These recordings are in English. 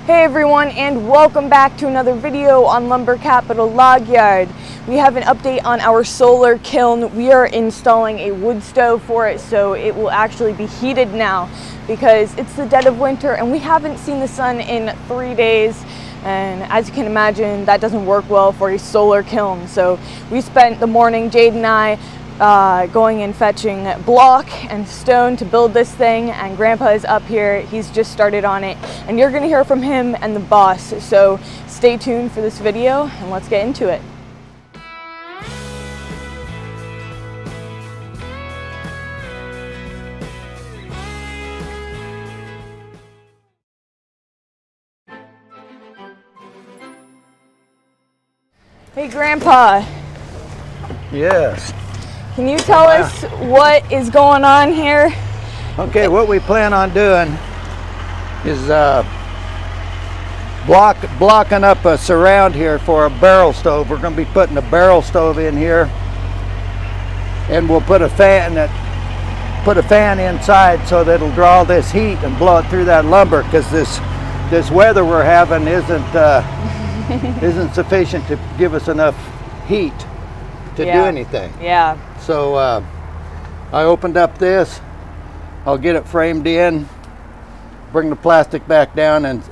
Hey everyone, and welcome back to another video on Lumber Capital Log Yard. We have an update on our solar kiln. We are installing a wood stove for it, so it will actually be heated now because it's the dead of winter and we haven't seen the sun in 3 days. And as you can imagine, that doesn't work well for a solar kiln. So we spent the morning, Jade and I, going and fetching block and stone to build this thing, and Grandpa is up here. He's just started on it, and you're gonna hear from him and the boss. So stay tuned for this video and let's get into it. Hey Grandpa. Yes. Can you tell us what is going on here? Okay, what we plan on doing is blocking up a surround here for a barrel stove. We're going to be putting a barrel stove in here, and we'll put a fan inside so that it'll draw this heat and blow it through that lumber, because this weather we're having isn't sufficient to give us enough heat to do anything. Yeah. So I opened up this. I'll get it framed in, bring the plastic back down, and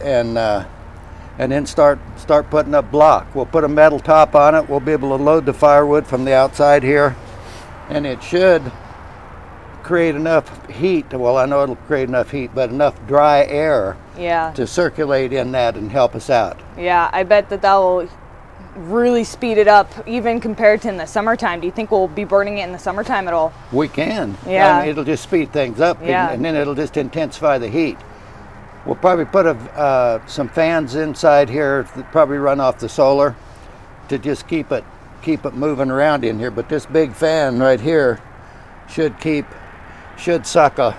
then start putting up block. We'll put a metal top on it. We'll be able to load the firewood from the outside here, and it should create enough heat. Well, I know it'll create enough heat, but enough dry air to circulate in that and help us out. Yeah, I bet that will really speed it up, even compared to in the summertime. Do you think we'll be burning it in the summertime at all? We can. Yeah. I mean, it'll just speed things up, and then it'll just intensify the heat. We'll probably put some fans inside here that probably run off the solar to just keep it moving around in here. But this big fan right here should suck a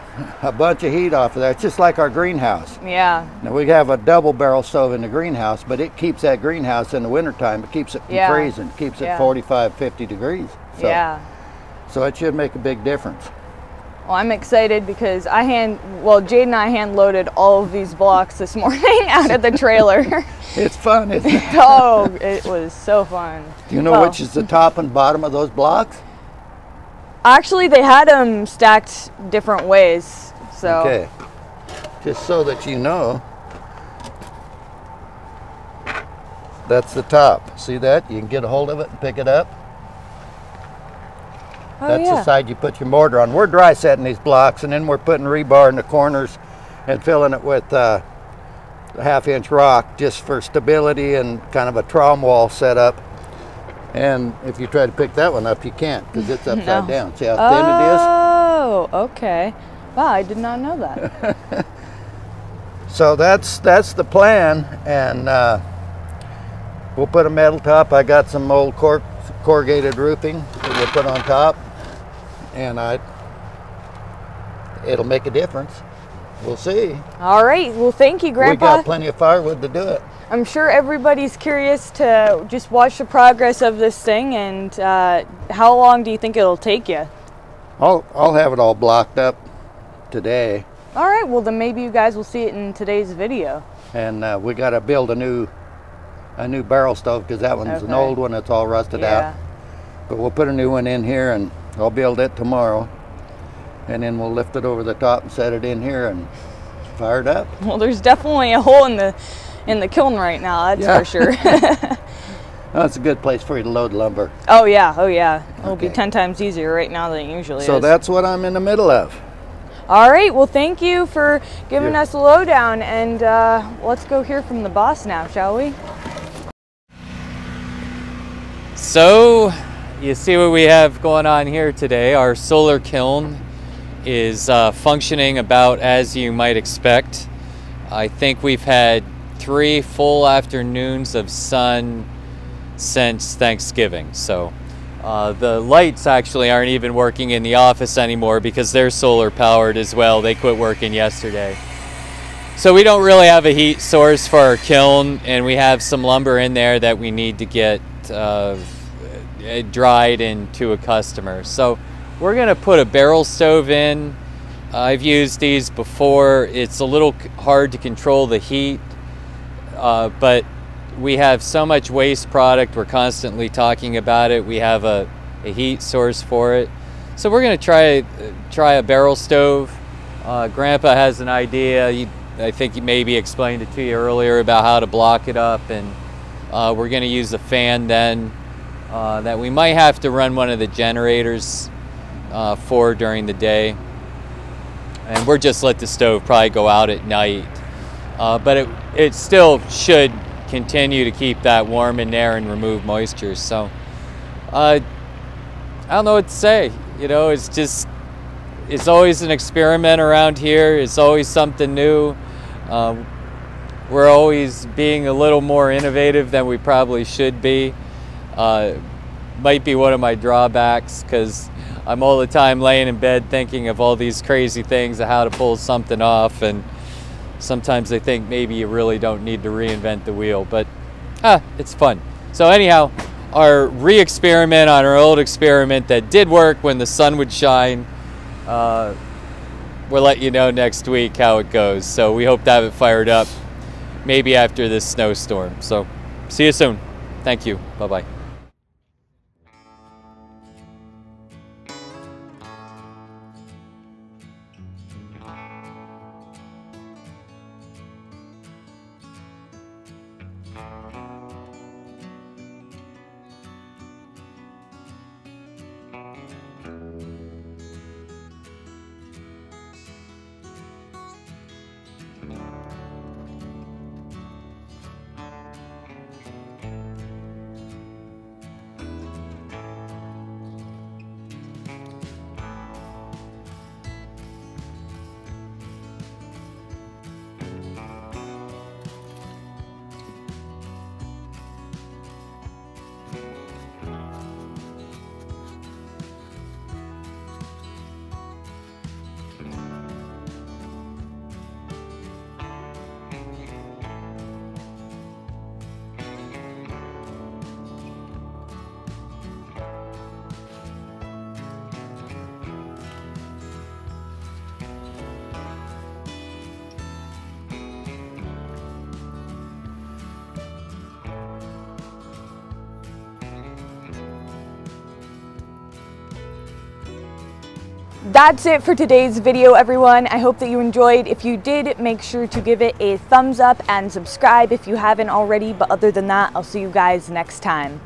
bunch of heat off of that. It's just like our greenhouse. Yeah. Now we have a double barrel stove in the greenhouse, but it keps that greenhouse in the wintertime. It keeps it from freezing. It keeps it 45, 50 degrees. So, so it should make a big difference. Well, I'm excited because Jade and I hand loaded all of these blocks this morning out of the trailer. It's fun, isn't it? Oh, it was so fun. Do you know which is the top and bottom of those blocks? Actually, they had them stacked different ways, so. Okay, just so that you know, that's the top. See that? You can get a hold of it and pick it up. Oh, that's the side you put your mortar on. We're dry setting these blocks, and then we're putting rebar in the corners and filling it with a 1/2-inch rock just for stability and kind of a traum wall setup. And if you try to pick that one up, you can't, because it's upside down. See how thin it is? Oh, okay. Wow, I did not know that. So that's the plan, and we'll put a metal top. I got some old corrugated roofing that we'll put on top, and it'll make a difference. We'll see. All right. Well, thank you, Grandpa. We got plenty of firewood to do it. I'm sure everybody's curious to just watch the progress of this thing. And how long do you think it'll take you? I'll have it all blocked up today. All right. Well, then maybe you guys will see it in today's video. And we got to build a new barrel stove, because that one's an old one that's all rusted out. But we'll put a new one in here, and I'll build it tomorrow. And then we'll lift it over the top and set it in here and fire it up. Well, there's definitely a hole in the kiln right now, that's for sure. That's a good place for you to load lumber. Oh yeah, It'll be 10 times easier right now than it usually is. So that's what I'm in the middle of. All right, well thank you for giving us a lowdown, and let's go hear from the boss now, shall we? So, you see what we have going on here today. Our solar kiln is functioning about as you might expect. I think we've had 3 full afternoons of sun since Thanksgiving. So the lights actually aren't even working in the office anymore because they're solar powered as well. They quit working yesterday. So we don't really have a heat source for our kiln, and we have some lumber in there that we need to get dried into a customer. So we're gonna put a barrel stove in. I've used these before. It's a little hard to control the heat, but we have so much waste product, we're constantly talking about it. We have a heat source for it. So we're gonna try a barrel stove. Grandpa has an idea. I think he maybe explained it to you earlier about how to block it up, and we're gonna use a fan then that we might have to run one of the generators for during the day. And we're just let the stove probably go out at night. But it still should continue to keep that warm in there and remove moisture. So I don't know what to say. You know, it's always an experiment around here. It's always something new. We're always being a little more innovative than we probably should be. Might be one of my drawbacks, because I'm all the time laying in bed thinking of all these crazy things of how to pull something off, and sometimes I think maybe you really don't need to reinvent the wheel, but it's fun. So anyhow, our re-experiment on our old experiment that did work when the sun would shine, we'll let you know next week how it goes. So we hope to have it fired up maybe after this snowstorm. So see you soon. Thank you. Bye-bye. That's it for today's video, everyone. I hope that you enjoyed. If you did, make sure to give it a thumbs up and subscribe if you haven't already. But other than that, I'll see you guys next time.